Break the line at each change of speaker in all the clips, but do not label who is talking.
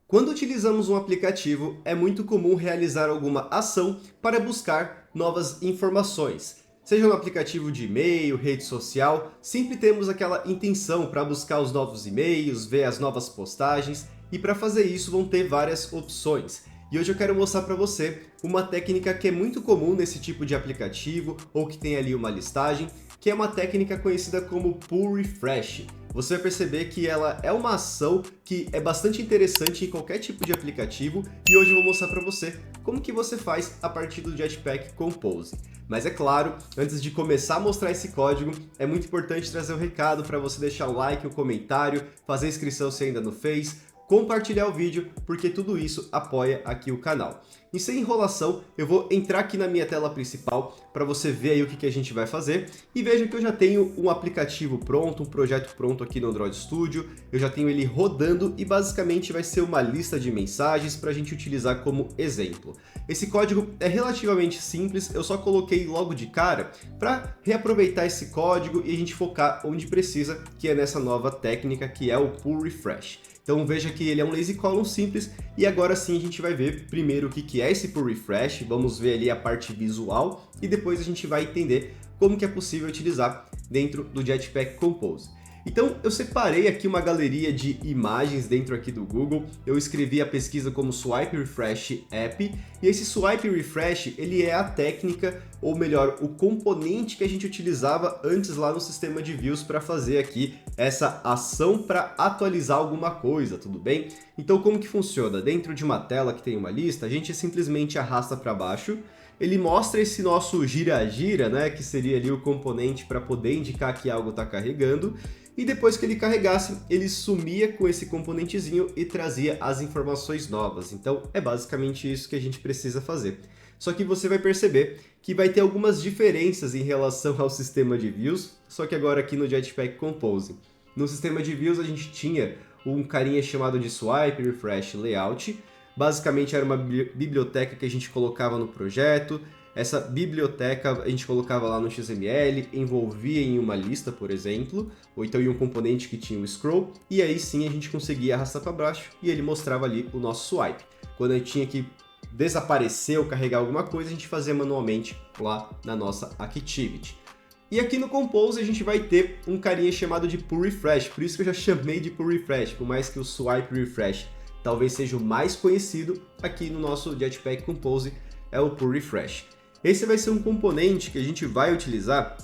Quando utilizamos um aplicativo, é muito comum realizar alguma ação para buscar novas informações. Seja no aplicativo de e-mail, rede social, sempre temos aquela intenção para buscar os novos e-mails, ver as novas postagens, e para fazer isso vão ter várias opções. E hoje eu quero mostrar para você uma técnica que é muito comum nesse tipo de aplicativo ou que tem ali uma listagem, que é uma técnica conhecida como pull refresh. Você vai perceber que ela é uma ação que é bastante interessante em qualquer tipo de aplicativo e hoje eu vou mostrar para você como que você faz a partir do Jetpack Compose. Mas é claro, antes de começar a mostrar esse código, é muito importante trazer um recado para você deixar o like, o comentário, fazer a inscrição se ainda não fez, compartilhar o vídeo, porque tudo isso apoia aqui o canal. E sem enrolação, eu vou entrar aqui na minha tela principal para você ver aí o que a gente vai fazer. E veja que eu já tenho um aplicativo pronto, um projeto pronto aqui no Android Studio. Eu já tenho ele rodando e basicamente vai ser uma lista de mensagens para a gente utilizar como exemplo. Esse código é relativamente simples, eu só coloquei logo de cara para reaproveitar esse código e a gente focar onde precisa, que é nessa nova técnica que é o pull refresh. Então veja que ele é um lazy column simples e agora sim a gente vai ver primeiro o que é esse pull refresh, vamos ver ali a parte visual e depois a gente vai entender como que é possível utilizar dentro do Jetpack Compose. Então eu separei aqui uma galeria de imagens dentro aqui do Google, eu escrevi a pesquisa como Swipe Refresh App, e esse Swipe Refresh ele é a técnica, ou melhor, o componente que a gente utilizava antes lá no sistema de views para fazer aqui essa ação para atualizar alguma coisa, tudo bem? Então como que funciona? Dentro de uma tela que tem uma lista, a gente simplesmente arrasta para baixo, ele mostra esse nosso gira-gira, né, que seria ali o componente para poder indicar que algo está carregando, e depois que ele carregasse, ele sumia com esse componentezinho e trazia as informações novas. Então é basicamente isso que a gente precisa fazer. Só que você vai perceber que vai ter algumas diferenças em relação ao sistema de views, só que agora aqui no Jetpack Compose. No sistema de views a gente tinha um carinha chamado de Swipe Refresh Layout. Basicamente era uma biblioteca que a gente colocava no projeto. Essa biblioteca a gente colocava lá no XML, envolvia em uma lista, por exemplo, ou então em um componente que tinha um scroll, e aí sim a gente conseguia arrastar para baixo e ele mostrava ali o nosso swipe. Quando a gente tinha que desaparecer ou carregar alguma coisa, a gente fazia manualmente lá na nossa Activity. E aqui no Compose a gente vai ter um carinha chamado de pull refresh, por isso que eu já chamei de pull refresh, por mais que o swipe refresh talvez seja o mais conhecido, aqui no nosso Jetpack Compose é o pull refresh. Esse vai ser um componente que a gente vai utilizar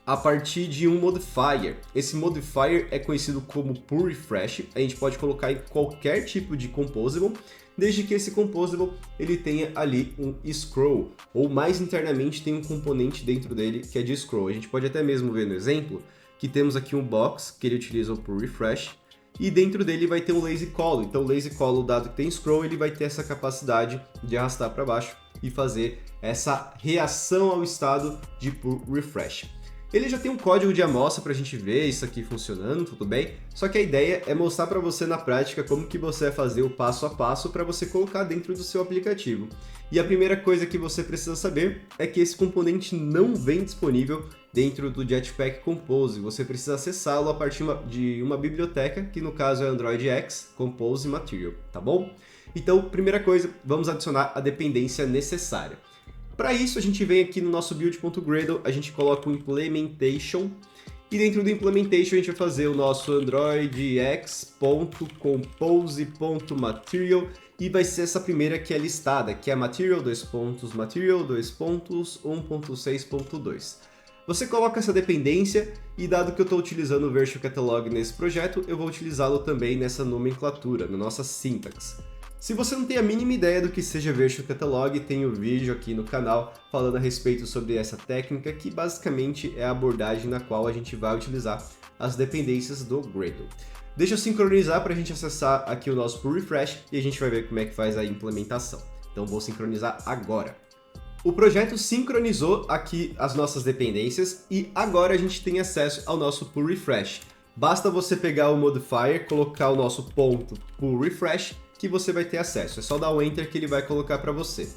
a partir de um modifier. Esse modifier é conhecido como pull refresh, a gente pode colocar em qualquer tipo de composable, desde que esse composable ele tenha ali um scroll, ou mais internamente tem um componente dentro dele que é de scroll. A gente pode até mesmo ver no exemplo que temos aqui um box que ele utiliza o pull refresh, e dentro dele vai ter um lazy column. Então o lazy column, dado que tem scroll, ele vai ter essa capacidade de arrastar para baixo e fazer essa reação ao estado de pull refresh. Ele já tem um código de amostra para a gente ver isso aqui funcionando, tudo bem? Só que a ideia é mostrar para você na prática como que você vai fazer o passo a passo para você colocar dentro do seu aplicativo. E a primeira coisa que você precisa saber é que esse componente não vem disponível dentro do Jetpack Compose. Você precisa acessá-lo a partir de uma biblioteca, que no caso é Android X Compose Material, tá bom? Então, primeira coisa, vamos adicionar a dependência necessária. Para isso, a gente vem aqui no nosso build.gradle, a gente coloca o implementation, e dentro do implementation a gente vai fazer o nosso Android X.compose.material, e vai ser essa primeira que é listada, que é material 1.6.2. Você coloca essa dependência e dado que eu estou utilizando o Virtual Catalog nesse projeto, eu vou utilizá-lo também nessa nomenclatura, na nossa syntax. Se você não tem a mínima ideia do que seja Virtual Catalog, tem um vídeo aqui no canal falando a respeito sobre essa técnica, que basicamente é a abordagem na qual a gente vai utilizar as dependências do Gradle. Deixa eu sincronizar para a gente acessar aqui o nosso pull refresh e a gente vai ver como é que faz a implementação. Então vou sincronizar agora. O projeto sincronizou aqui as nossas dependências e agora a gente tem acesso ao nosso pull refresh. Basta você pegar o modifier, colocar o nosso ponto pull refresh, que você vai ter acesso. É só dar um Enter que ele vai colocar para você.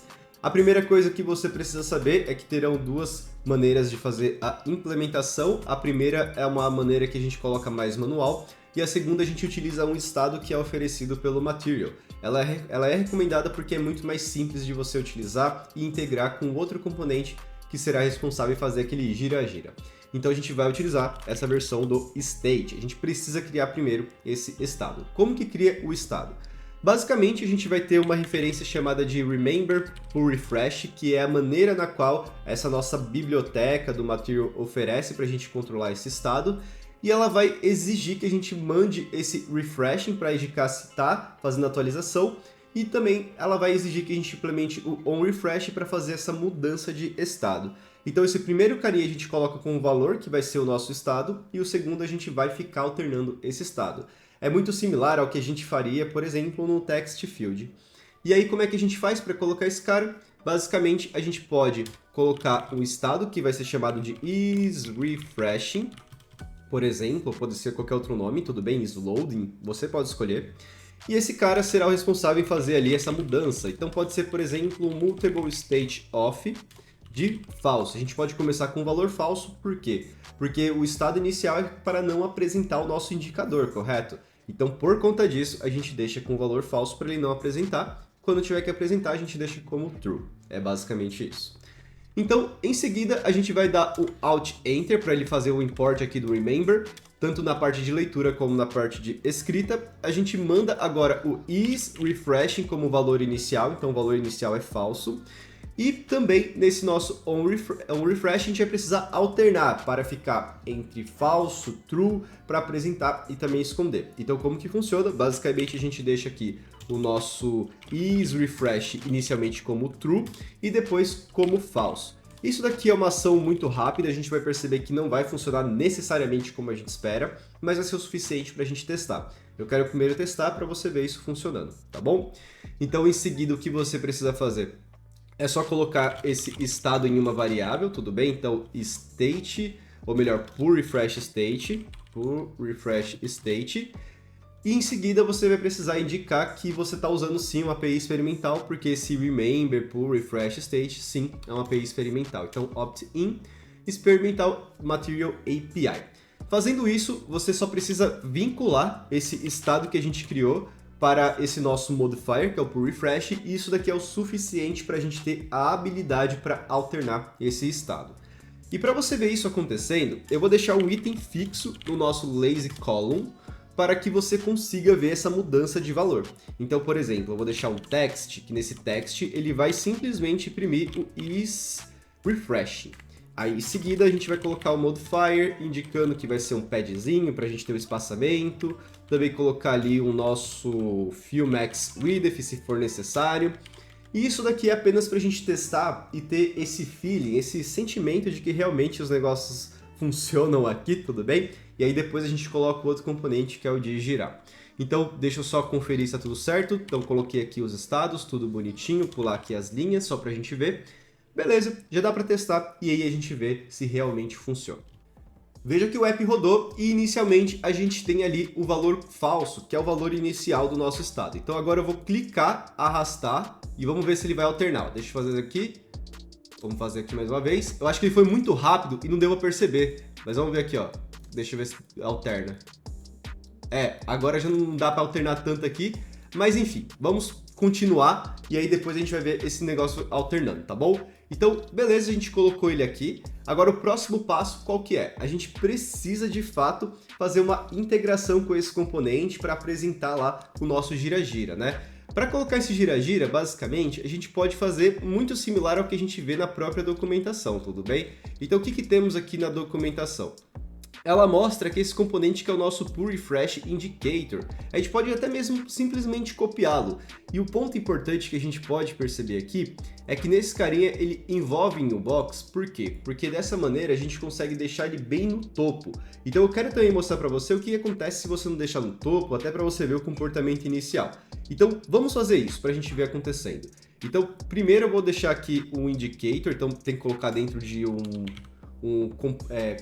A primeira coisa que você precisa saber é que terão duas maneiras de fazer a implementação. A primeira é uma maneira que a gente coloca mais manual, e a segunda a gente utiliza um estado que é oferecido pelo Material. Ela é recomendada porque é muito mais simples de você utilizar e integrar com outro componente que será responsável em fazer aquele gira-gira. Então a gente vai utilizar essa versão do state. A gente precisa criar primeiro esse estado. Como que cria o estado? Basicamente, a gente vai ter uma referência chamada de remember pull refresh, que é a maneira na qual essa nossa biblioteca do Material oferece para a gente controlar esse estado, e ela vai exigir que a gente mande esse refreshing para indicar se está fazendo atualização, e também ela vai exigir que a gente implemente o onRefresh para fazer essa mudança de estado. Então esse primeiro carinha a gente coloca com um valor, que vai ser o nosso estado, e o segundo a gente vai ficar alternando esse estado. É muito similar ao que a gente faria, por exemplo, no text field. E aí como é que a gente faz para colocar esse cara? Basicamente a gente pode colocar um estado que vai ser chamado de isRefreshing, por exemplo, pode ser qualquer outro nome, tudo bem, isLoading, você pode escolher. E esse cara será o responsável em fazer ali essa mudança. Então pode ser, por exemplo, um mutable state off de falso. A gente pode começar com um valor falso, por quê? Porque o estado inicial é para não apresentar o nosso indicador, correto? Então, por conta disso, a gente deixa com valor falso para ele não apresentar. Quando tiver que apresentar, a gente deixa como true. É basicamente isso. Então, em seguida, a gente vai dar o Alt Enter para ele fazer o import aqui do Remember, tanto na parte de leitura como na parte de escrita. A gente manda agora o isRefreshing como valor inicial, então o valor inicial é falso. E também nesse nosso onRefresh a gente vai precisar alternar para ficar entre falso, true, para apresentar e também esconder. Então como que funciona? Basicamente a gente deixa aqui o nosso isRefresh inicialmente como true e depois como falso. Isso daqui é uma ação muito rápida, a gente vai perceber que não vai funcionar necessariamente como a gente espera, mas vai ser o suficiente para a gente testar. Eu quero primeiro testar para você ver isso funcionando, tá bom? Então em seguida o que você precisa fazer? É só colocar esse estado em uma variável, tudo bem? Então, state, ou melhor, pull refresh state, e em seguida você vai precisar indicar que você está usando sim uma API experimental, porque esse remember pull refresh state, sim, é uma API experimental. Então, opt-in, experimental material API. Fazendo isso, você só precisa vincular esse estado que a gente criou para esse nosso modifier, que é o pull refresh, e isso daqui é o suficiente para a gente ter a habilidade para alternar esse estado. E para você ver isso acontecendo, eu vou deixar um item fixo no nosso lazy column para que você consiga ver essa mudança de valor. Então, por exemplo, eu vou deixar um text, que nesse text ele vai simplesmente imprimir o isRefreshing. Aí em seguida a gente vai colocar o modifier, indicando que vai ser um padzinho para a gente ter o espaçamento. Também colocar ali o nosso fillmax width, se for necessário. E isso daqui é apenas para a gente testar e ter esse feeling, esse sentimento de que realmente os negócios funcionam aqui, tudo bem? E aí depois a gente coloca o outro componente que é o de girar. Então deixa eu só conferir se está tudo certo. Então coloquei aqui os estados, tudo bonitinho, pular aqui as linhas só para a gente ver. Beleza, já dá para testar e aí a gente vê se realmente funciona. Veja que o app rodou e inicialmente a gente tem ali o valor falso, que é o valor inicial do nosso estado. Então agora eu vou clicar, arrastar e vamos ver se ele vai alternar. Deixa eu fazer aqui. Vamos fazer aqui mais uma vez. Eu acho que ele foi muito rápido e não deu para perceber. Mas vamos ver aqui, ó. Deixa eu ver se alterna. Agora já não dá para alternar tanto aqui. Mas enfim, vamos continuar e aí depois a gente vai ver esse negócio alternando, tá bom? Então, beleza, a gente colocou ele aqui. Agora o próximo passo qual que é? A gente precisa de fato fazer uma integração com esse componente para apresentar lá o nosso gira-gira, né? Para colocar esse gira-gira, basicamente, a gente pode fazer muito similar ao que a gente vê na própria documentação, tudo bem? Então o que temos aqui na documentação? Ela mostra que esse componente que é o nosso pull refresh indicator, a gente pode até mesmo simplesmente copiá-lo. E o ponto importante que a gente pode perceber aqui é que nesse carinha ele envolve em box, por quê? Porque dessa maneira a gente consegue deixar ele bem no topo. Então eu quero também mostrar para você o que acontece se você não deixar no topo, até para você ver o comportamento inicial. Então vamos fazer isso para a gente ver acontecendo. Então primeiro eu vou deixar aqui um indicator, então tem que colocar dentro de um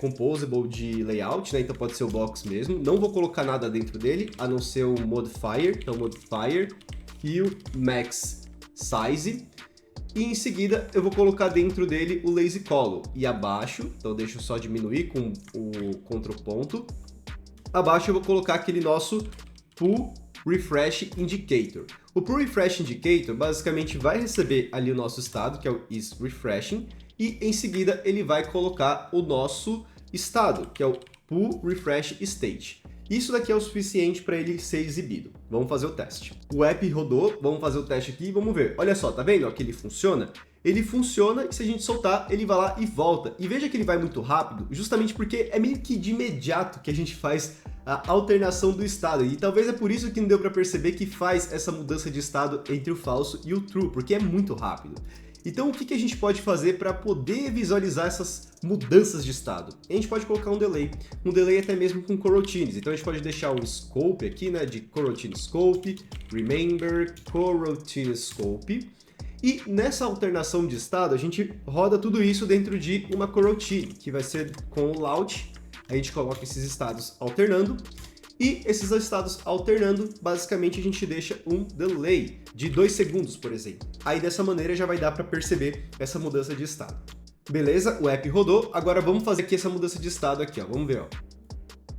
composable de layout, né? Então pode ser o box mesmo. Não vou colocar nada dentro dele, a não ser o modifier, então modifier e o max size. E em seguida eu vou colocar dentro dele o lazy column e abaixo, então deixa eu só diminuir com o contraponto. abaixo eu vou colocar aquele nosso pull refresh indicator. O pull refresh indicator basicamente vai receber ali o nosso estado, que é o is refreshing, e em seguida ele vai colocar o nosso estado, que é o pull refresh state. Isso daqui é o suficiente para ele ser exibido. Vamos fazer o teste. O app rodou, vamos fazer o teste aqui e vamos ver. Olha só, tá vendo que ele funciona? Ele funciona e se a gente soltar, ele vai lá e volta. E veja que ele vai muito rápido, justamente porque é meio que de imediato que a gente faz a alternação do estado. E talvez é por isso que não deu para perceber que faz essa mudança de estado entre o falso e o true, porque é muito rápido. Então o que a gente pode fazer para poder visualizar essas mudanças de estado? A gente pode colocar um delay até mesmo com coroutines. Então a gente pode deixar um scope aqui, né, de coroutine scope, remember coroutine scope. E nessa alternação de estado, a gente roda tudo isso dentro de uma coroutine, que vai ser com o launch. A gente coloca esses estados alternando. E esses estados alternando, basicamente a gente deixa um delay de 2 segundos, por exemplo. Aí dessa maneira já vai dar para perceber essa mudança de estado. Beleza, o app rodou, agora vamos fazer aqui essa mudança de estado aqui, ó. Vamos ver, ó.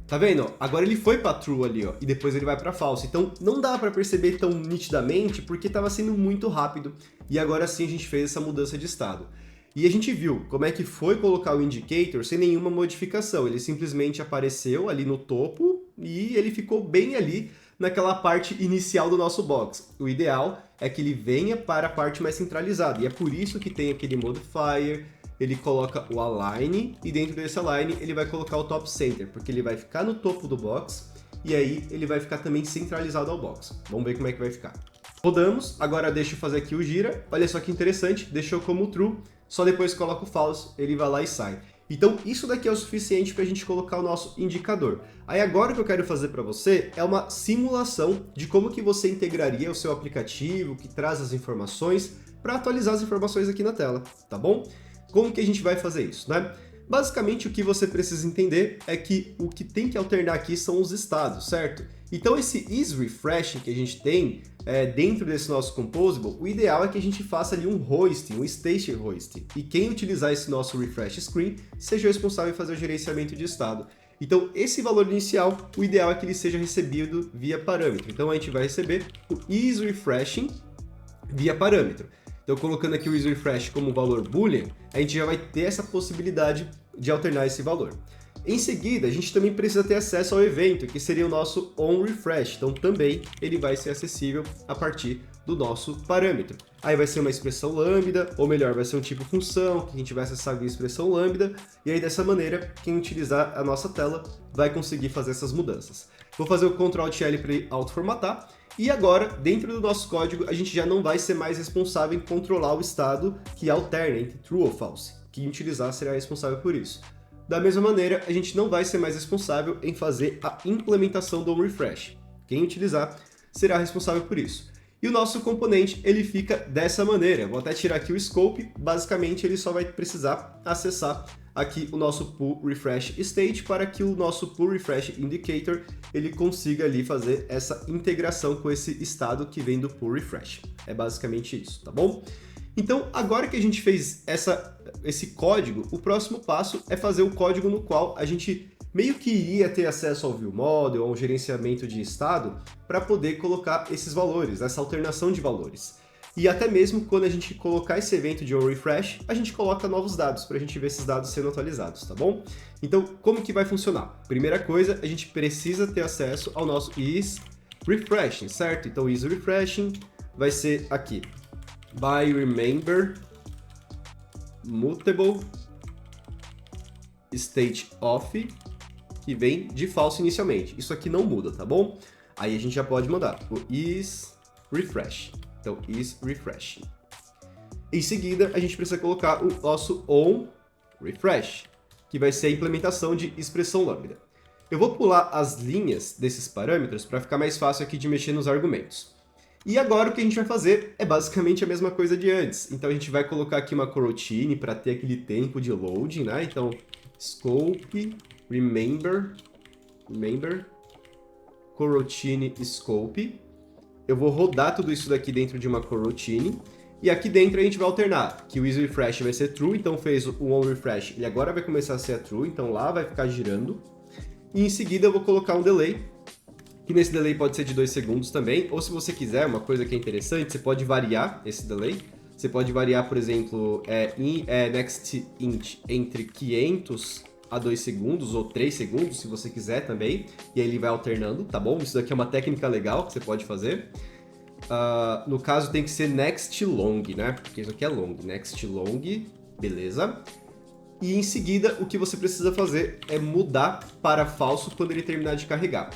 Tá vendo? Agora ele foi para true ali, ó, e depois ele vai para false. Então não dá para perceber tão nitidamente porque estava sendo muito rápido. E agora sim a gente fez essa mudança de estado. E a gente viu como é que foi colocar o indicator sem nenhuma modificação. Ele simplesmente apareceu ali no topo e ele ficou bem ali naquela parte inicial do nosso box. O ideal é que ele venha para a parte mais centralizada. E é por isso que tem aquele modifier, ele coloca o align e dentro desse align ele vai colocar o top center, porque ele vai ficar no topo do box e aí ele vai ficar também centralizado ao box. Vamos ver como é que vai ficar. Rodamos, agora deixa eu fazer aqui o gira. Olha só que interessante, deixou como true. Só depois coloca o falso, ele vai lá e sai. Então isso daqui é o suficiente para a gente colocar o nosso indicador. Aí agora o que eu quero fazer para você é uma simulação de como que você integraria o seu aplicativo, que traz as informações, para atualizar as informações aqui na tela, tá bom? Como que a gente vai fazer isso, né? Basicamente o que você precisa entender é que o que tem que alternar aqui são os estados, certo? Então esse isRefreshing que a gente tem dentro desse nosso composable, o ideal é que a gente faça ali um hosting, um state hosting. E quem utilizar esse nosso refresh screen seja o responsável em fazer o gerenciamento de estado. Então esse valor inicial, o ideal é que ele seja recebido via parâmetro. Então a gente vai receber o isRefreshing via parâmetro. Então colocando aqui o isRefresh como valor boolean, a gente já vai ter essa possibilidade de alternar esse valor. Em seguida, a gente também precisa ter acesso ao evento, que seria o nosso onRefresh. Então também ele vai ser acessível a partir do nosso parâmetro. Aí vai ser uma expressão lambda, ou melhor, vai ser um tipo função, que a gente vai acessar via expressão lambda, e aí dessa maneira, quem utilizar a nossa tela vai conseguir fazer essas mudanças. Vou fazer o Ctrl+L para auto-formatar, e agora, dentro do nosso código, a gente já não vai ser mais responsável em controlar o estado que alterna entre true ou false. Quem utilizar será responsável por isso. Da mesma maneira, a gente não vai ser mais responsável em fazer a implementação do onRefresh. Quem utilizar será responsável por isso. E o nosso componente, ele fica dessa maneira. Vou até tirar aqui o scope. Basicamente, ele só vai precisar acessar aqui o nosso pull refresh state para que o nosso pull refresh indicator ele consiga ali fazer essa integração com esse estado que vem do pull refresh. É basicamente isso, tá bom? Então, agora que a gente fez esse código, o próximo passo é fazer o código no qual a gente meio que iria ter acesso ao viewModel, ao gerenciamento de estado, para poder colocar esses valores, essa alternação de valores. E até mesmo quando a gente colocar esse evento de onRefresh, a gente coloca novos dados, para a gente ver esses dados sendo atualizados, tá bom? Então, como que vai funcionar? Primeira coisa, a gente precisa ter acesso ao nosso isRefreshing, certo? Então, isRefreshing vai ser aqui. By remember mutable state of, que vem de falso inicialmente. Isso aqui não muda, tá bom? Aí a gente já pode mandar o isRefresh. Então, isRefresh. Em seguida, a gente precisa colocar o nosso onRefresh, que vai ser a implementação de expressão lambda. Eu vou pular as linhas desses parâmetros para ficar mais fácil aqui de mexer nos argumentos. E agora o que a gente vai fazer é basicamente a mesma coisa de antes. Então a gente vai colocar aqui uma coroutine para ter aquele tempo de loading, né? Então, scope, remember, coroutine scope. Eu vou rodar tudo isso daqui dentro de uma coroutine. E aqui dentro a gente vai alternar, que o isRefresh vai ser true, então fez o onRefresh, ele agora vai começar a ser a true, então lá vai ficar girando. e em seguida eu vou colocar um delay, que nesse delay pode ser de 2 segundos também, ou se você quiser, uma coisa que é interessante, você pode variar esse delay. Você pode variar, por exemplo, next int entre 500 a 2 segundos, ou 3 segundos, se você quiser também, e aí ele vai alternando, tá bom? Isso daqui é uma técnica legal que você pode fazer. No caso tem que ser next long, né? Porque isso aqui é long, next long, beleza. E em seguida, o que você precisa fazer é mudar para falso quando ele terminar de carregar.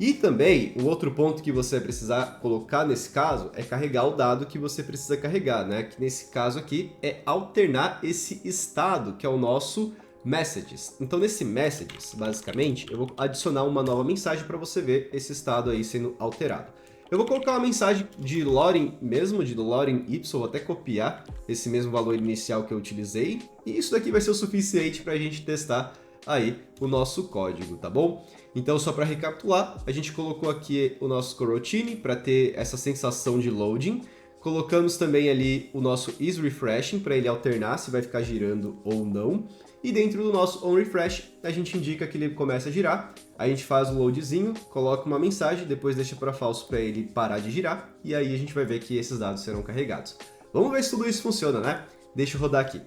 E também, o outro ponto que você vai precisar colocar nesse caso é carregar o dado que você precisa carregar, né? Que nesse caso aqui é alternar esse estado, que é o nosso messages. Então nesse messages, basicamente, eu vou adicionar uma nova mensagem para você ver esse estado aí sendo alterado. Eu vou colocar uma mensagem de loading mesmo, de loading y, vou até copiar esse mesmo valor inicial que eu utilizei, e isso daqui vai ser o suficiente para a gente testar aí o nosso código, tá bom? Então, só para recapitular, a gente colocou aqui o nosso coroutine para ter essa sensação de loading. Colocamos também ali o nosso isRefreshing para ele alternar se vai ficar girando ou não. E dentro do nosso onRefresh, a gente indica que ele começa a girar. A gente faz o loadzinho, coloca uma mensagem, depois deixa para falso para ele parar de girar. E aí a gente vai ver que esses dados serão carregados. Vamos ver se tudo isso funciona, né? Deixa eu rodar aqui.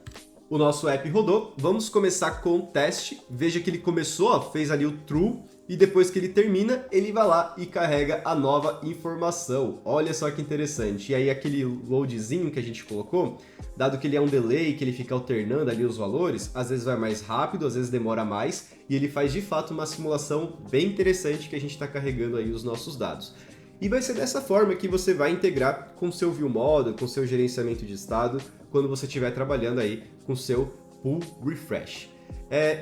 O nosso app rodou, vamos começar com o teste. Veja que ele começou, ó, fez ali o true, e depois que ele termina, ele vai lá e carrega a nova informação. Olha só que interessante. E aí aquele loadzinho que a gente colocou, dado que ele é um delay, que ele fica alternando ali os valores, às vezes vai mais rápido, às vezes demora mais, e ele faz de fato uma simulação bem interessante que a gente está carregando aí os nossos dados. E vai ser dessa forma que você vai integrar com o seu view model, com o seu gerenciamento de estado, quando você estiver trabalhando aí com o seu pull refresh.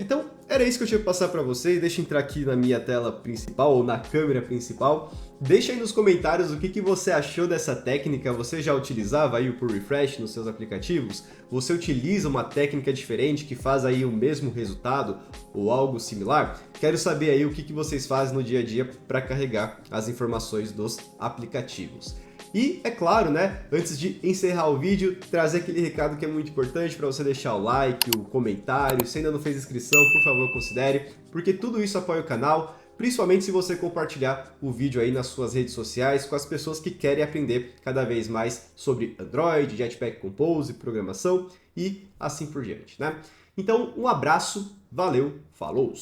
Então, era isso que eu tinha que passar para vocês. Deixa eu entrar aqui na minha tela principal, ou na câmera principal. Deixa aí nos comentários o que você achou dessa técnica. Você já utilizava aí o pull refresh nos seus aplicativos? Você utiliza uma técnica diferente que faz aí o mesmo resultado ou algo similar? Quero saber aí o que vocês fazem no dia a dia para carregar as informações dos aplicativos. E, é claro, né, antes de encerrar o vídeo, trazer aquele recado que é muito importante para você deixar o like, o comentário. Se ainda não fez inscrição, por favor, considere, porque tudo isso apoia o canal, principalmente se você compartilhar o vídeo aí nas suas redes sociais com as pessoas que querem aprender cada vez mais sobre Android, Jetpack Compose, programação e assim por diante, né? Então, um abraço, valeu, falou!